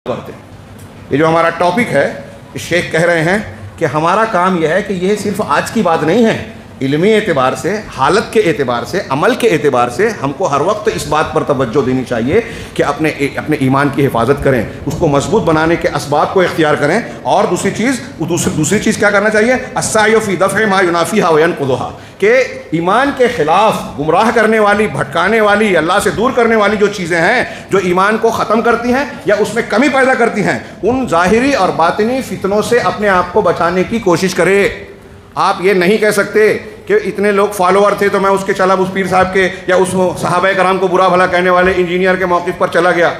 کرتے ہیں۔ یہ جو ہمارا ٹاپک ہے، شیخ کہہ رہے ہیں کہ ہمارا کام یہ ہے کہ یہ صرف آج کی بات نہیں ہے، علمی اعتبار سے، حالت کے اعتبار سے، عمل کے اعتبار سے ہم کو ہر وقت اس بات پر توجہ دینی چاہیے کہ اپنے ایمان کی حفاظت کریں، اس کو مضبوط بنانے کے اسباب کو اختیار کریں، اور دوسری چیز کیا کرنا چاہیے؟ السعی فی دفع ما ینافیھا وینقضھا، کہ ایمان کے خلاف گمراہ کرنے والی، بھٹکانے والی، اللہ سے دور کرنے والی جو چیزیں ہیں جو ایمان کو ختم کرتی ہیں یا اس میں کمی پیدا کرتی ہیں، ان ظاہری اور باطنی فتنوں سے اپنے آپ کو بچانے کی کوشش کرے۔ آپ یہ نہیں کہہ سکتے کہ اتنے لوگ فالوور تھے تو میں اس کے چلا اس پیر صاحب کے یا اس صحابہ کرام کو برا بھلا کہنے والے انجینئر کے موقف پر چلا گیا۔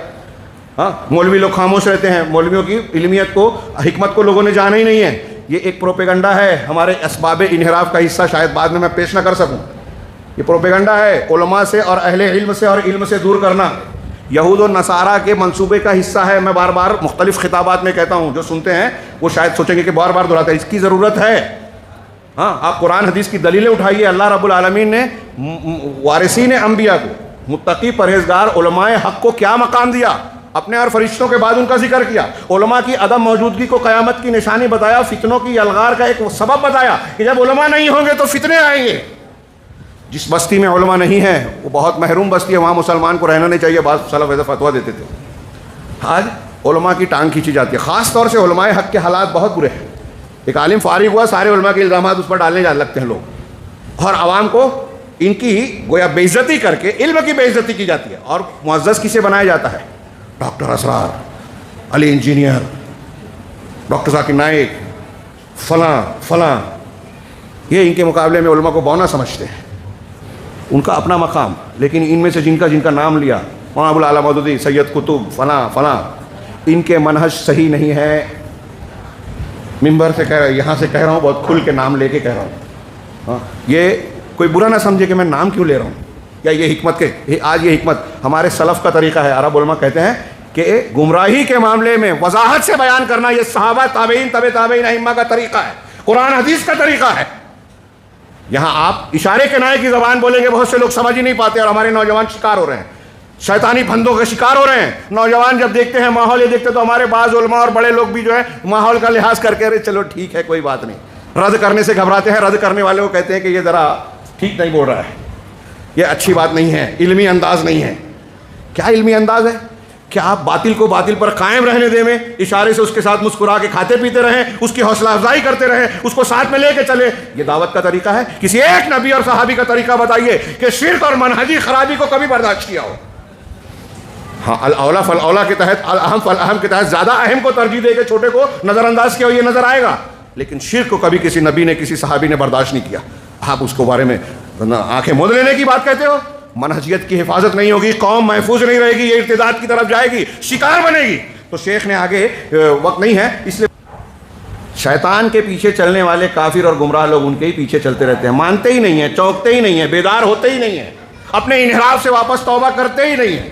ہاں، مولوی لوگ خاموش رہتے ہیں، مولویوں کی علمیت کو، حکمت کو لوگوں نے جانا ہی نہیں ہے۔ یہ ایک پروپیگنڈا ہے، ہمارے اسباب انحراف کا حصہ شاید بعد میں پیش نہ کر سکوں۔ یہ پروپیگنڈا ہے علماء سے اور اہل علم سے اور علم سے دور کرنا، یہود و نصارہ کے منصوبے کا حصہ ہے۔ میں بار بار مختلف خطابات میں کہتا ہوں، جو سنتے ہیں وہ شاید سوچیں گے کہ بار بار دہراتا ہے، اس کی ضرورت ہے۔ ہاں، آپ قرآن حدیث کی دلیلیں اٹھائیے۔ اللہ رب العالمین نے وارثین انبیاء کو، متقی پرہیزگار علماء حق کو کیا مقام دیا، اپنے اور فرشتوں کے بعد ان کا ذکر کیا، علماء کی عدم موجودگی کو قیامت کی نشانی بتایا، فتنوں کی الغار کا ایک سبب بتایا کہ جب علماء نہیں ہوں گے تو فتنے آئیں گے۔ جس بستی میں علماء نہیں ہیں وہ بہت محروم بستی ہے، وہاں مسلمان کو رہنا نہیں چاہیے، بعض سلف ایسا فتویٰ دیتے تھے۔ آج علماء کی ٹانگ کھینچی جاتی ہے، خاص طور سے علماء حق کے حالات بہت برے ہیں۔ ایک عالم فارغ ہوا، سارے علماء کے الزامات اس پر ڈالنے جا لگتے ہیں لوگ، اور عوام کو ان کی گویا بے عزتی کر کے علم کی بے عزتی کی جاتی ہے، اور معزز کسے بنایا جاتا ہے؟ ڈاکٹر اسرار، علی انجینئر، ڈاکٹر ذاکر نائک، فلاں فلاں، یہ ان کے مقابلے میں علماء کو بونا سمجھتے ہیں، ان کا اپنا مقام۔ لیکن ان میں سے جن کا نام لیا، مولانا ابو الاعلیٰ مودودی، سید قطب، فلاں فلاں، ان کے منہج صحیح نہیں ہے۔ ممبر سے کہہ رہا ہوں، یہاں سے کہہ رہا ہوں، بہت کھل کے نام لے کے کہہ رہا ہوں۔ ہاں، یہ کوئی برا نہ سمجھے کہ میں نام کیوں لے رہا ہوں، یا یہ حکمت کے، آج یہ حکمت ہمارے سلف کا طریقہ ہے۔ عرب علماء کہتے ہیں کہ گمراہی کے معاملے میں وضاحت سے بیان کرنا یہ صحابہ، تابعین، تبع تابعین، ائمہ کا طریقہ ہے، قرآن حدیث کا طریقہ ہے۔ یہاں آپ اشارے کنائے کی زبان بولیں گے، بہت سے لوگ سمجھ ہی نہیں پاتے، اور ہمارے نوجوان شکار ہو رہے ہیں، شیطانی پھندوں کے شکار ہو رہے ہیں۔ نوجوان جب دیکھتے ہیں ماحول، یہ دیکھتے تو ہمارے بعض علماء اور بڑے لوگ بھی جو ہے ماحول کا لحاظ کر کے چلو ٹھیک ہے، کوئی بات نہیں، رد کرنے سے گھبراتے ہیں۔ رد کرنے والے کو کہتے ہیں کہ یہ ذرا ٹھیک نہیں بول رہا ہے، یہ اچھی بات نہیں ہے، علمی انداز نہیں ہے۔ کیا علمی انداز ہے؟ کیا آپ باطل کو باطل پر قائم رہنے دیں میں اشارے سے اس کے ساتھ مسکرا کے کھاتے پیتے رہیں، اس کی حوصلہ افزائی کرتے رہیں، اس کو ساتھ میں لے کے چلے؟ یہ دعوت کا طریقہ ہے؟ کسی ایک نبی اور صحابی کا طریقہ بتائیے کہ شرک اور منہجی خرابی کو کبھی برداشت کیا ہو؟ ہاں، الاولا فالاولا کے تحت، الاہم فالاہم کے تحت زیادہ اہم کو ترجیح دے کے چھوٹے کو نظر انداز کیا ہو، یہ نظر آئے گا۔ لیکن شرک کو کبھی کسی نبی نے، کسی صحابی نے برداشت نہیں کیا۔ آپ اس کو بارے میں آنکھیں مود لینے کی بات کہتے ہو؟ منہجیت کی حفاظت نہیں ہوگی، قوم محفوظ نہیں رہے گی، یہ ارتداد کی طرف جائے گی، شکار بنے گی۔ تو شیخ نے آگے وقت نہیں ہے، اس لیے شیطان کے پیچھے چلنے والے کافر اور گمراہ لوگ ان کے ہی پیچھے چلتے رہتے ہیں، مانتے ہی نہیں ہیں، چونکتے ہی نہیں ہیں، بیدار ہوتے ہی نہیں ہیں، اپنے انحراف سے واپس توبہ کرتے ہی نہیں ہیں۔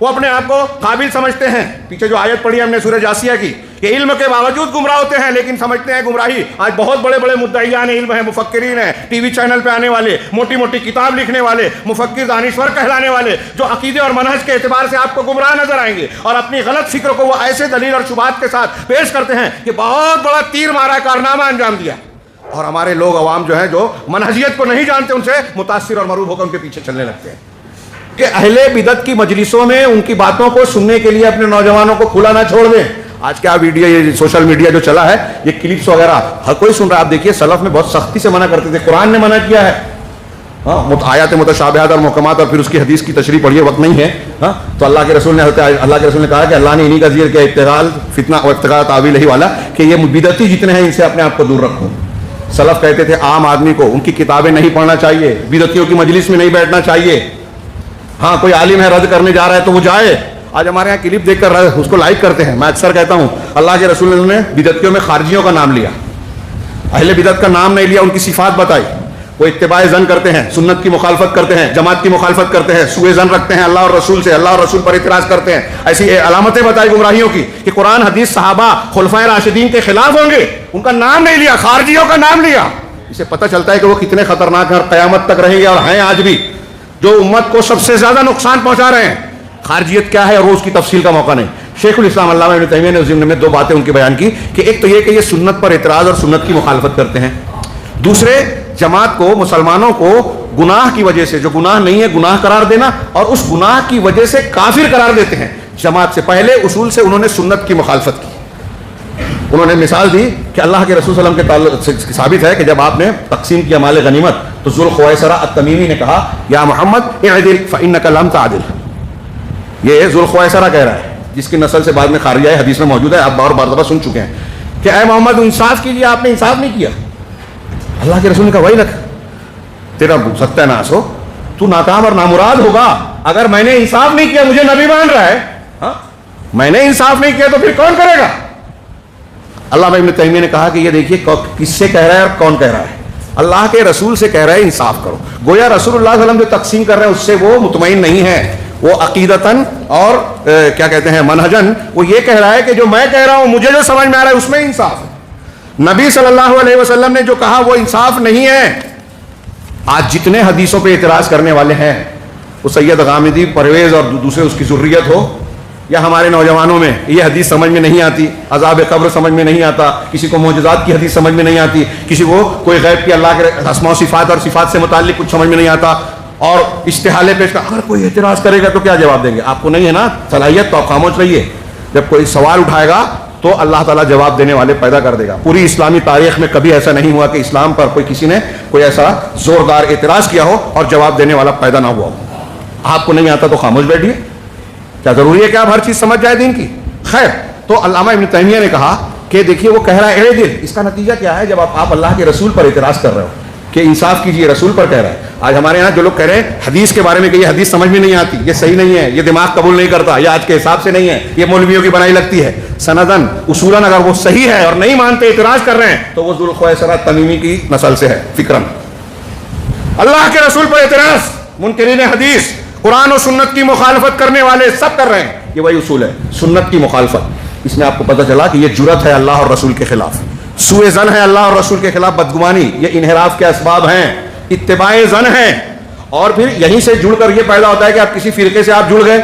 وہ اپنے آپ کو قابل سمجھتے ہیں۔ پیچھے جو آیت پڑھی ہم نے سورہ جاسیہ کی، کہ علم کے باوجود گمراہ ہوتے ہیں لیکن سمجھتے ہیں گمراہی۔ آج بہت بڑے بڑے مدعیان علم ہیں، مفکرین ہیں، ٹی وی چینل پہ آنے والے، موٹی موٹی کتاب لکھنے والے، مفکر دانشور کہلانے والے، جو عقیدے اور منہج کے اعتبار سے آپ کو گمراہ نظر آئیں گے، اور اپنی غلط فکر کو وہ ایسے دلیل اور شبہات کے ساتھ پیش کرتے ہیں کہ بہت بڑا تیر مارا کارنامہ انجام دیا۔ اور ہمارے لوگ عوام جو ہیں، جو منہجیت کو نہیں جانتے، ان سے متاثر اور مرعوب ہو کر ان کے پیچھے چلنے لگتے ہیں۔ کہ اہل بدعت کی مجلسوں میں ان کی باتوں کو سننے کے لیے اپنے نوجوانوں کو کھلا نہ چھوڑ دیں۔ آج کیا ویڈیو، یہ سوشل میڈیا جو چلا ہے، یہ کلپس وغیرہ ہر کوئی سن رہا ہے۔ آپ دیکھیے سلف میں بہت سختی سے منع کرتے تھے، قرآن نے منع کیا ہے۔ ہاں، آیات متشابہات اور محکمات، اور پھر اس کی حدیث کی تشریح پڑھیے، وقت نہیں ہے۔ ہاں، تو اللہ کے رسول نے کہا کہ اللہ نے انہی کا ذکر کیا، ابتغاء فتنہ و ابتغاء تعویلہ والا، کہ یہ بدعتی جتنے ہیں ان سے اپنے آپ کو دور رکھو۔ سلف کہتے تھے عام آدمی کو ان کی کتابیں نہیں پڑھنا چاہیے، بدعتیوں کی مجلس میں نہیں بیٹھنا چاہیے۔ ہاں، کوئی عالم ہے رد کرنے جا رہا ہے تو وہ جائے۔ آج ہمارے یہاں کلپ دیکھ کر اس کو لائک کرتے ہیں۔ میں اکثر کہتا ہوں، اللہ کے رسول نے بدعتیوں میں خارجیوں کا نام لیا، اہل بدعت کا نام نہیں لیا، ان کی صفات بتائی۔ وہ اتباع ظن کرتے ہیں، سنت کی مخالفت کرتے ہیں، جماعت کی مخالفت کرتے ہیں، سوء ظن رکھتے ہیں اللہ اور رسول سے، اللہ اور رسول پر اعتراض کرتے ہیں۔ ایسی علامتیں بتائی گمراہیوں کی کہ قرآن حدیث صحابہ خلفائے راشدین کے خلاف ہوں گے، ان کا نام نہیں لیا، خارجیوں کا نام لیا۔ اسے پتہ چلتا ہے کہ وہ کتنے خطرناک ہیں اور قیامت تک رہیں گے، اور ہیں آج بھی، جو امت کو سب سے زیادہ نقصان پہنچا رہے ہیں۔ خارجیت کیا ہے اور اس کی تفصیل کا موقع نہیں۔ شیخ الاسلام علامہ ابن تیمیہ نے اس ضمن میں دو باتیں ان کی بیان کی کہ ایک تو یہ کہ یہ سنت پر اعتراض اور سنت کی مخالفت کرتے ہیں، دوسرے جماعت کو، مسلمانوں کو گناہ کی وجہ سے، جو گناہ نہیں ہے گناہ قرار دینا، اور اس گناہ کی وجہ سے کافر قرار دیتے ہیں جماعت سے۔ پہلے اصول سے انہوں نے سنت کی مخالفت کی۔ انہوں نے مثال دی کہ اللہ کے رسول صلی اللہ علیہ وسلم کے تعلق سے ثابت ہے کہ جب آپ نے تقسیم کیا مال غنیمت تو ذوالخویسرہ التمیمی نے کہا یا محمد اعدل فإنک لم تعدل۔ یہ ذوالخویسرہ کہہ رہا ہے جس کی نسل سے بعد میں خارجہ ہے، حدیث میں موجود ہے، آپ بار بار دفعہ سن چکے ہیں کہ اے محمد انصاف کیجیے، آپ نے انصاف نہیں کیا۔ اللہ کے رسول نے کہا وہی لکھ تیرا ستیہ ناش ہو، تو ناکام اور نامراد ہوگا اگر میں نے انصاف نہیں کیا۔ مجھے نبی مان رہا ہے، ہاں میں نے انصاف نہیں کیا تو پھر کون کرے گا؟ علامہ ابن تیمیہ نے کہا کہ یہ دیکھیے کس سے کہہ رہا ہے اور کون کہہ رہا ہے۔ اللہ کے رسول سے کہہ رہا ہے انصاف کرو، گویا رسول اللہ صلی اللہ علیہ وسلم جو تقسیم کر رہے ہیں اس سے وہ مطمئن نہیں ہے، وہ عقیدتاً اور کیا کہتے ہیں منہجن وہ یہ کہہ رہا ہے کہ جو میں کہہ رہا ہوں مجھے جو سمجھ میں آ رہا ہے اس میں انصاف ہے۔ نبی صلی اللہ علیہ وسلم نے جو کہا وہ انصاف نہیں ہے۔ آج جتنے حدیثوں پہ اعتراض کرنے والے ہیں، وہ سید غامدی، پرویز اور دوسرے اس کی ذریت ہو، یا ہمارے نوجوانوں میں یہ حدیث سمجھ میں نہیں آتی، عذاب قبر سمجھ میں نہیں آتا، کسی کو معجزات کی حدیث سمجھ میں نہیں آتی، کسی کو کوئی غیب کی اللہ کے اسماء و صفات اور صفات سے متعلق کچھ سمجھ میں نہیں آتا، اور استحالے پیش کر اگر کوئی اعتراض کرے گا تو کیا جواب دیں گے؟ آپ کو نہیں ہے نا صلاحیت تو آپ خاموش رہیے، جب کوئی سوال اٹھائے گا تو اللہ تعالیٰ جواب دینے والے پیدا کر دے گا۔ پوری اسلامی تاریخ میں کبھی ایسا نہیں ہوا کہ اسلام پر کسی نے کوئی ایسا زوردار اعتراض کیا ہو اور جواب دینے والا پیدا نہ ہوا ہو۔ آپ کو نہیں آتا تو خاموش بیٹھیے، کیا ضروری ہے کہ آپ ہر چیز سمجھ جائیں دین کی؟ خیر، تو علامہ ابن تیمیہ نے کہا کہ دیکھیے وہ کہہ رہا ہے اے دل، اس کا نتیجہ کیا ہے؟ جب آپ اللہ کے رسول پر اعتراض کر رہے ہو کہ انصاف کیجیے، رسول پر کہہ رہا ہے۔ آج ہمارے یہاں جو لوگ کہہ رہے ہیں حدیث کے بارے میں کہ یہ حدیث سمجھ میں نہیں آتی، یہ صحیح نہیں ہے، یہ دماغ قبول نہیں کرتا، یہ آج کے حساب سے نہیں ہے، یہ مولویوں کی بنائی لگتی ہے، سندن اصولاً اگر وہ صحیح ہے اور نہیں مانتے اعتراض کر رہے ہیں تو وہ ذوالخویسرہ تمیمی کی نسل سے ہے فکراً۔ اللہ کے رسول پر اعتراض منکرین حدیث، قرآن و سنت کی مخالفت کرنے والے سب کر رہے ہیں، یہ وہی اصول ہے سنت کی مخالفت۔ اس میں آپ کو پتہ چلا کہ یہ جرأت ہے اللہ اور رسول کے خلاف، سوء ظن ہے اللہ اور رسول کے خلاف، بدگمانی، یہ انحراف کے اسباب ہیں، اتباع ظن ہے، اور پھر یہیں سے جڑ کر یہ پیدا ہوتا ہے کہ آپ کسی فرقے سے آپ جڑ گئے،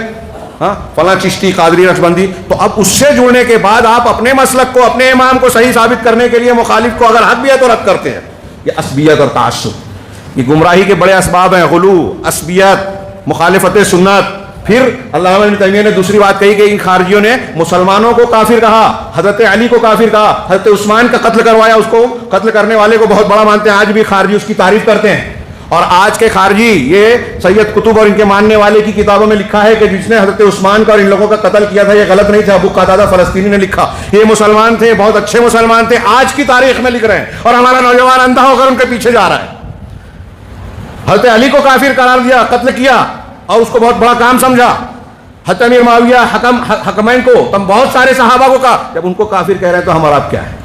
ہاں فلاں چشتی، قادری، نقشبندی، تو اب اس سے جڑنے کے بعد آپ اپنے مسلک کو، اپنے امام کو صحیح ثابت کرنے کے لیے مخالف کو اگر حق بھی ہے تو رد کرتے ہیں۔ یہ عصبیت اور تعصب، یہ گمراہی کے بڑے اسباب ہیں، غلو، عصبیت، مخالفت سنت۔ پھر علامہ ابن تیمیہ نے دوسری بات کہی کہ ان خارجیوں نے مسلمانوں کو کافر کہا، حضرت علی کو کافر کہا، حضرت عثمان کا قتل کروایا، اس کو قتل کرنے والے کو بہت بڑا مانتے ہیں، آج بھی خارجی اس کی تعریف کرتے ہیں۔ اور آج کے خارجی، یہ سید قطب اور ان کے ماننے والے کی کتابوں میں لکھا ہے کہ جس نے حضرت عثمان کا اور ان لوگوں کا قتل کیا تھا یہ غلط نہیں تھا، ابو قتادہ فلسطینی نے لکھا، یہ مسلمان تھے، بہت اچھے مسلمان تھے، آج کی تاریخ میں لکھ رہے ہیں، اور ہمارا نوجوان اندھا ہو کر ان کے پیچھے جا رہا ہے۔ حضرت علی کو کافر قرار دیا، قتل کیا، اور اس کو بہت بڑا کام سمجھا۔ حضرت امیر معاویہ، حکمین کو، تم بہت سارے صحابہ کو کہا، جب ان کو کافر کہہ رہے ہیں تو ہمارا اب کیا ہے؟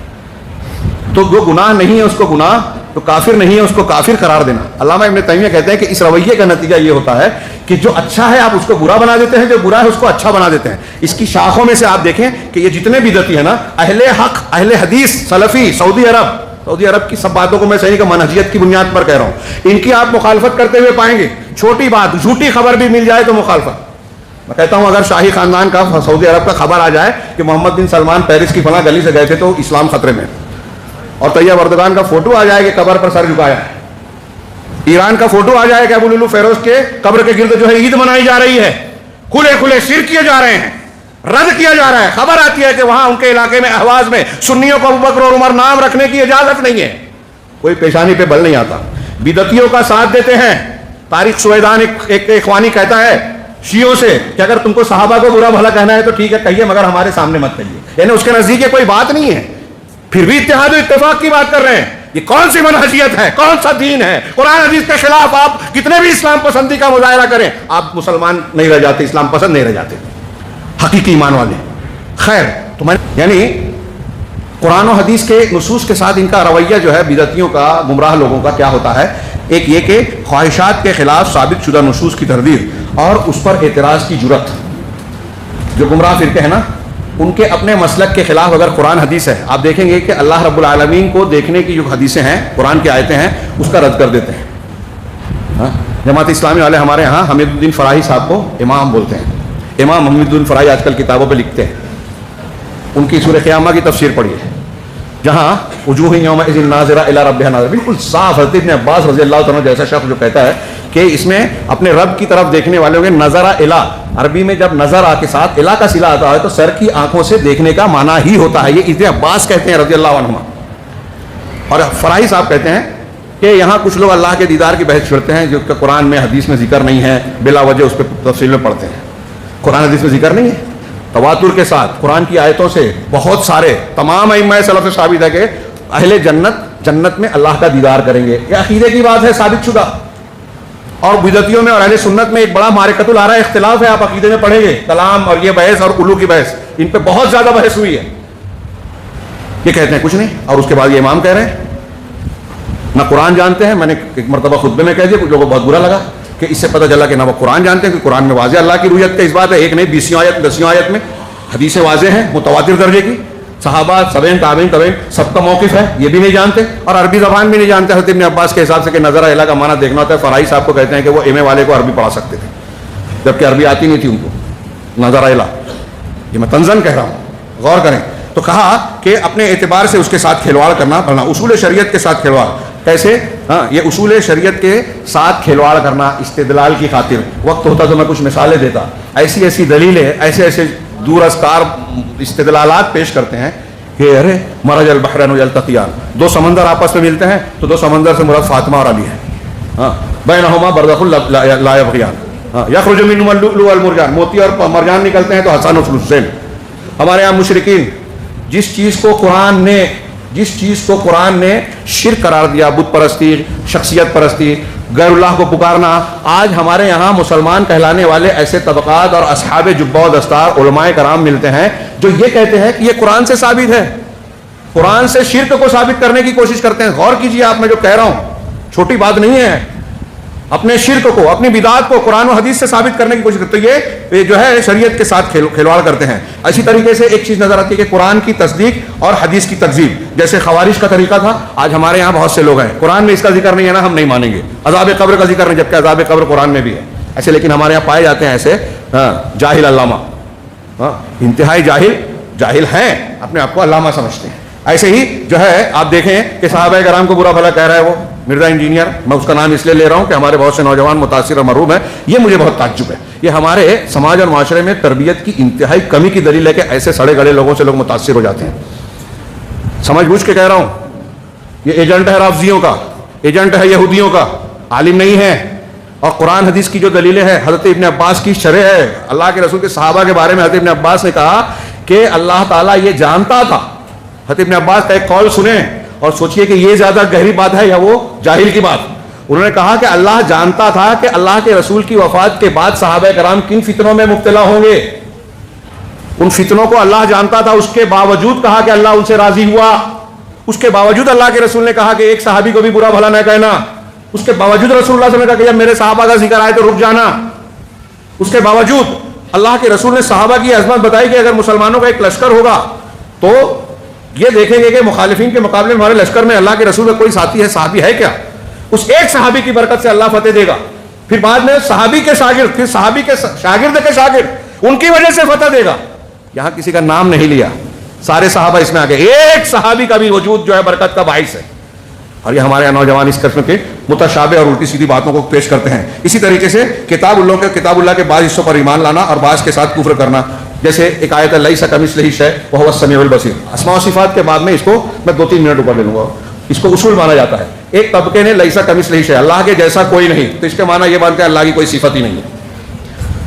تو جو گناہ نہیں ہے اس کو گناہ، تو کافر نہیں ہے اس کو کافر قرار دینا۔ علامہ ابن تیمیہ کہتے ہیں کہ اس رویے کا نتیجہ یہ ہوتا ہے کہ جو اچھا ہے آپ اس کو برا بنا دیتے ہیں، جو برا ہے اس کو اچھا بنا دیتے ہیں۔ اس کی شاخوں میں سے آپ دیکھیں کہ یہ جتنے بدعتی ہیں نا، اہل حق، اہل حدیث، سلفی، سعودی عرب کی سب باتوں کو میں صحیح کہ منہجیت کی بنیاد پر کہہ رہا ہوں، ان کی آپ مخالفت کرتے ہوئے پائیں گے۔ چھوٹی بات، جھوٹی خبر بھی مل جائے تو مخالفت۔ میں کہتا ہوں اگر شاہی خاندان کا، سعودی عرب کا خبر آ جائے کہ محمد بن سلمان پیرس کی فلاں گلی سے گئے تھے تو اسلام خطرے میں، اور طیب اردگان کا فوٹو آ جائے کہ قبر پر سر جھکایا ہے، ایران کا فوٹو آ جائے کہ ابو لولو فیروز کے قبر کے گرد جو ہے عید منائی جا رہی ہے، کھلے کھلے شرک کیے جا رہے ہیں، رد کیا جا رہا ہے، خبر آتی ہے کہ وہاں ان کے علاقے میں احواز میں سنیوں کو ابوبکر اور عمر نام رکھنے کی اجازت نہیں ہے، کوئی پیشانی پہ بل نہیں آتا، بدعتیوں کا ساتھ دیتے ہیں۔ طارق سویدان ایک اخوانی کہتا ہے شیعوں سے کہ اگر تم کو صحابہ کو برا بھلا کہنا ہے تو ٹھیک ہے کہیے، مگر ہمارے سامنے مت کہیے، یعنی اس کے نزدیک یہ کوئی بات نہیں ہے، پھر بھی اتحاد و اتفاق کی بات کر رہے ہیں۔ یہ کون سی منہجیت ہے؟ کون سا دین ہے؟ قرآن حدیث کے خلاف آپ کتنے بھی اسلام پسندی کا مظاہرہ کریں، آپ مسلمان نہیں رہ جاتے، اسلام پسند نہیں رہ جاتے، حقیقی ایمان والے۔ خیر، تو میں یعنی قرآن و حدیث کے نصوص کے ساتھ ان کا رویہ جو ہے بدعتیوں کا، گمراہ لوگوں کا کیا ہوتا ہے؟ ایک یہ کہ خواہشات کے خلاف ثابت شدہ نصوص کی تردید اور اس پر اعتراض کی جرأت۔ جو گمراہ فرقے ہیں نا، ان کے اپنے مسلک کے خلاف اگر قرآن حدیث ہے، آپ دیکھیں گے کہ اللہ رب العالمین کو دیکھنے کی جو حدیثیں ہیں، قرآن کی آیتیں ہیں، اس کا رد کر دیتے ہیں۔ جماعت اسلامی والے ہمارے ہاں حمید الدین فراہی صاحب کو امام بولتے ہیں، امام محمد الفرائی آج کل کتابوں پہ لکھتے ہیں، ان کی سورہ قیامہ کی تفسیر پڑھیے، جہاں وجوہ یومئذ ناظرہ الی ربہا ناظرہ، بالکل صاف حضرت ابن عباس رضی اللہ تعالیٰ جیسا شخص جو کہتا ہے کہ اس میں اپنے رب کی طرف دیکھنے والوں کے نظرہ الی، عربی میں جب نظر آ کے ساتھ الی کا صلہ آتا ہے تو سر کی آنکھوں سے دیکھنے کا معنی ہی ہوتا ہے. یہ ابن عباس کہتے ہیں رضی اللہ عنہما. اور فرائی صاحب کہتے ہیں کہ یہاں کچھ لوگ اللہ کے دیدار کی بحث چھڑتے ہیں جو کہ قرآن میں حدیث میں ذکر نہیں ہے، بلا وجہ اس پہ تفصیل میں پڑھتے ہیں. قرآن حدیث میں ذکر نہیں ہے، تواتر کے ساتھ قرآن کی آیتوں سے بہت سارے تمام ائمہ سلف سے ثابت ہے کہ اہل جنت میں اللہ کا دیدار کریں گے. یہ عقیدے کی بات ہے ثابت شدہ. اور بدعتیوں میں اور اہل سنت میں ایک بڑا معرکۃ الآراء اختلاف ہے، آپ عقیدے میں پڑھیں گے کلام اور یہ بحث اور علو کی بحث، ان پہ بہت زیادہ بحث ہوئی ہے. یہ کہتے ہیں کچھ نہیں، اور اس کے بعد یہ امام کہہ رہے ہیں نہ قرآن جانتے ہیں. میں نے ایک مرتبہ خطبے میں کہہ دیا، کچھ لوگوں کو بہت برا لگا کہ اس سے پتہ چلا کہ نہ وہ قرآن جانتے ہیں، کہ قرآن میں واضح اللہ کی رویت کا اس بات ہے، ایک نہیں 20 آیت 10 آیت میں حدیثیں واضح ہیں متواتر درجے کی، صحابہ تابعین سب کا موقف ہے، یہ بھی نہیں جانتے اور عربی زبان بھی نہیں جانتے. حضرت ابن عباس کے حساب سے کہ نظر الی کا معنی دیکھنا ہوتا ہے. فرائی صاحب کو کہتے ہیں کہ وہ ایم اے والے کو عربی پڑھا سکتے تھے جبکہ عربی آتی نہیں تھی ان کو. نظر الی، یہ میں تنزن کہہ رہا ہوں، غور کریں. تو کہا کہ اپنے اعتبار سے اس کے ساتھ کھلواڑ کرنا بھرنا، اصول شریعت کے ساتھ کھلواڑ کیسے؟ یہ اصول شریعت کے ساتھ کھلواڑ کرنا استدلال کی خاطر. وقت ہوتا تو میں کچھ مثالیں دیتا. ایسی دلیلیں، ایسے دور از کار استدلالات پیش کرتے ہیں کہ ارے مرج البحرین یلتقیان، دو سمندر آپس میں ملتے ہیں تو دو سمندر سے مراد فاطمہ اور علی ہے. بینہما برزخ لا یبغیان، یخرج منہما اللؤلؤ والمرجان، موتی اور مرجان نکلتے ہیں تو حسن و حسین. ہمارے یہاں مشرکین جس چیز کو قرآن نے شرک قرار دیا، بت پرستی، شخصیت پرستی، غیر اللہ کو پکارنا، آج ہمارے یہاں مسلمان کہلانے والے ایسے طبقات اور اصحاب جبہ و دستار علماء کرام ملتے ہیں جو یہ کہتے ہیں کہ یہ قرآن سے ثابت ہے، قرآن سے شرک کو ثابت کرنے کی کوشش کرتے ہیں. غور کیجیے آپ، میں جو کہہ رہا ہوں چھوٹی بات نہیں ہے. اپنے شرک کو، اپنی بدعات کو قرآن و حدیث سے ثابت کرنے کی کوشش کرتے ہیں. یہ جو ہے شریعت کے ساتھ کھلواڑ کرتے ہیں. اسی طریقے سے ایک چیز نظر آتی ہے کہ قرآن کی تصدیق اور حدیث کی تکذیب، جیسے خوارج کا طریقہ تھا، آج ہمارے یہاں بہت سے لوگ ہیں قرآن میں اس کا ذکر نہیں ہے نا ہم نہیں مانیں گے، عذاب قبر کا ذکر نہیں جبکہ عذاب قبر قرآن میں بھی ہے. ایسے لیکن ہمارے یہاں پائے جاتے ہیں ایسے جاہل علامہ، انتہائی جاہل ہیں، اپنے آپ کو علامہ سمجھتے ہیں. ایسے ہی جو ہے آپ دیکھیں کہ صحابہ کرام کو برا بھلا کہہ رہا ہے وہ مرزا انجینئر. میں اس کا نام اس لیے لے رہا ہوں کہ ہمارے بہت سے نوجوان متاثر اور محروم ہیں. یہ مجھے بہت تعجب ہے. یہ ہمارے سماج اور معاشرے میں تربیت کی انتہائی کمی کی دلیل ہے کہ ایسے سڑے گڑے لوگوں سے لوگ متاثر ہو جاتے ہیں. سمجھ بوجھ کے کہہ رہا ہوں، یہ ایجنٹ ہے رافضیوں کا، ایجنٹ ہے یہودیوں کا، عالم نہیں ہے. اور قرآن حدیث کی جو دلیلیں ہیں، حضرت ابن عباس کی شرح ہے. اللہ کے رسول کے صحابہ کے بارے میں حضرت ابن عباس نے کہا کہ اللہ تعالیٰ یہ جانتا تھا. حضرت ابن عباس کا ایک قول سنیں اور سوچئے کہ یہ زیادہ گہری بات ہے یا وہ جاہل کی بات. انہوں نے کہا کہ اللہ جانتا تھا کہ اللہ کے رسول کی وفات کے بعد صحابہ کرام کن فتنوں میں مبتلا ہوں گے. ان فتنوں کو اللہ جانتا تھا، اس کے باوجود کہا کہ اللہ ان سے راضی ہوا. اس کے باوجود اللہ کے رسول نے کہا کہ ایک صحابی کو بھی برا بھلا نہ کہنا. اس کے باوجود رسول اللہ صلی اللہ علیہ وسلم نے کہا کہ جب میرے صحابہ کا ذکر آئے تو رک جانا. اس کے باوجود اللہ کے رسول نے صحابہ کی عظمت بتائی کہ اگر مسلمانوں کا ایک لشکر ہوگا تو یہ دیکھیں گے کہ مخالفین کے مقابلے میں ہمارے لشکر میں اللہ کے رسول کا کوئی ساتھی ہے، صحابی ہے کیا. اس ایک صحابی کی برکت سے اللہ فتح دے گا. پھر بعد میں صحابی کے شاگرد، پھر صحابی کے شاگرد کے شاگرد، ان کی وجہ سے فتح دے گا. یہاں کسی کا نام نہیں لیا، سارے صحابہ اس میں آ گئے. ایک صحابی کا بھی وجود جو ہے برکت کا باعث ہے. اور یہ ہمارے یہاں نوجوان اس قسم کے متشابہ اور الٹی سیدھی باتوں کو پیش کرتے ہیں. اسی طریقے سے کتاب اللہ کے بعض حصوں پر ایمان لانا اور بعض کے ساتھ کفر کرنا. جیسے ایک آیت لیس کمثلہ شیء وہو السمیع البصیر. اسماء و صفات کے بعد میں اس کو میں 2-3 منٹ اوپر لے لوں گا. اس کو اصول مانا جاتا ہے. ایک طبقے نے لیس کمثلہ شیء، اللہ کے جیسا کوئی نہیں، تو اس کے معنی یہ مانتے ہیں اللہ کی کوئی صفت ہی نہیں ہے،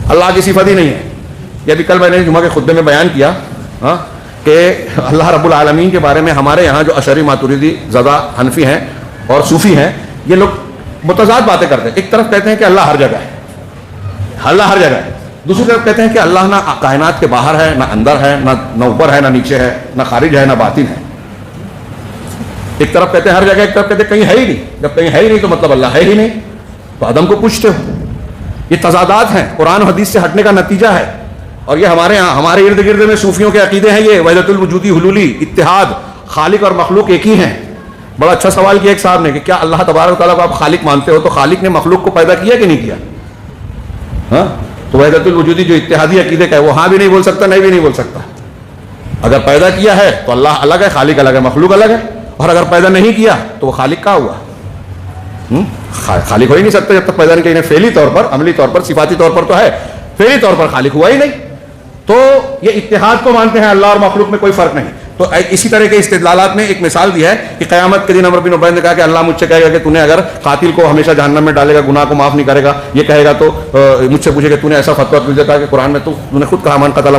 اللہ کی صفت ہی نہیں ہے. یہ بھی کل میں نے جمعہ کے خطبے میں بیان کیا کہ اللہ رب العالمین کے بارے میں ہمارے یہاں جو اشعری ماتریدی زدہ حنفی ہیں اور صوفی ہیں، یہ لوگ متضاد باتیں کرتے ہیں. ایک طرف کہتے ہیں کہ اللہ ہر جگہ ہے، اللہ ہر جگہ ہے. دوسری طرف کہتے ہیں کہ اللہ نہ کائنات کے باہر ہے، نہ اندر ہے، نہ اوپر ہے، نہ نیچے ہے، نہ خارج ہے، نہ باطن ہے. ایک طرف کہتے ہیں ہر جگہ، ایک طرف کہتے ہیں کہیں ہے ہی نہیں. جب کہیں ہے ہی نہیں تو مطلب اللہ ہے ہی نہیں. تو آدم کو پوچھتے ہو. یہ تضادات ہیں، قرآن و حدیث سے ہٹنے کا نتیجہ ہے. اور یہ ہمارے یہاں ہمارے ارد گرد میں صوفیوں کے عقیدے ہیں. یہ وحدت الوجودی، حلولی، اتحاد، خالق اور مخلوق ایک ہی ہیں. بڑا اچھا سوال کیا ایک صاحب نے کہ کیا اللہ تبارک و تعالیٰ کو آپ خالق مانتے ہو؟ تو خالق نے مخلوق کو پیدا کیا کہ نہیں کیا؟ ہاں، تو تو وحدت الوجودی جو اتحادی عقیدے کا ہے وہ ہاں بھی نہیں بول سکتا، نہیں بھی نہیں بول سکتا. اگر پیدا کیا ہے تو اللہ الگ ہے، خالق الگ ہے، مخلوق الگ ہے. اور اگر پیدا نہیں کیا تو وہ خالق کہاں ہوا؟ خالق ہو ہی نہیں سکتا جب تک پیدا نہیں کیا. فعلی طور پر، عملی طور پر، صفاتی طور پر تو ہے، فعلی طور پر خالق ہوا ہی نہیں. تو یہ اتحاد کو مانتے ہیں، اللہ اور مخلوق میں کوئی فرق نہیں. تو اسی طرح کے استدلالات میں ایک مثال دی ہے کہ قیامت کے دن عمر بن عبید نے کہا کہ اللہ مجھ سے کہے گا کہ تو نے اگر قاتل کو ہمیشہ جہنم میں ڈالے گا، گناہ کو معاف نہیں کرے گا، یہ کہے گا تو مجھ سے پوچھے کہ تو نے ایسا فتویٰ کیوں دیتا کہ قرآن میں تو نے خود کہا من قتل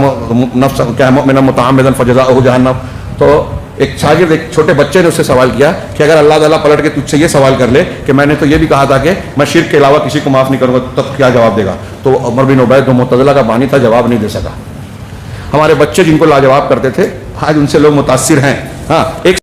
نفسا مؤمنا متعمدا فجزاؤہ جہنم. تو ایک شاگرد، ایک چھوٹے بچے نے اس سے سوال کیا کہ اگر اللہ تعالیٰ پلٹ کے تجھ سے یہ سوال کر لے کہ میں نے تو یہ بھی کہا تھا کہ میں شرک کے علاوہ کسی کو معاف نہیں کروں گا، تب کیا جواب دے گا؟ تو عمر بن عبید جو معتزلہ کا بانی تھا جواب نہیں دے سکا. ہمارے بچے جن کو لاجواب کرتے تھے آج ان سے لوگ متاثر ہیں. ہاں ایک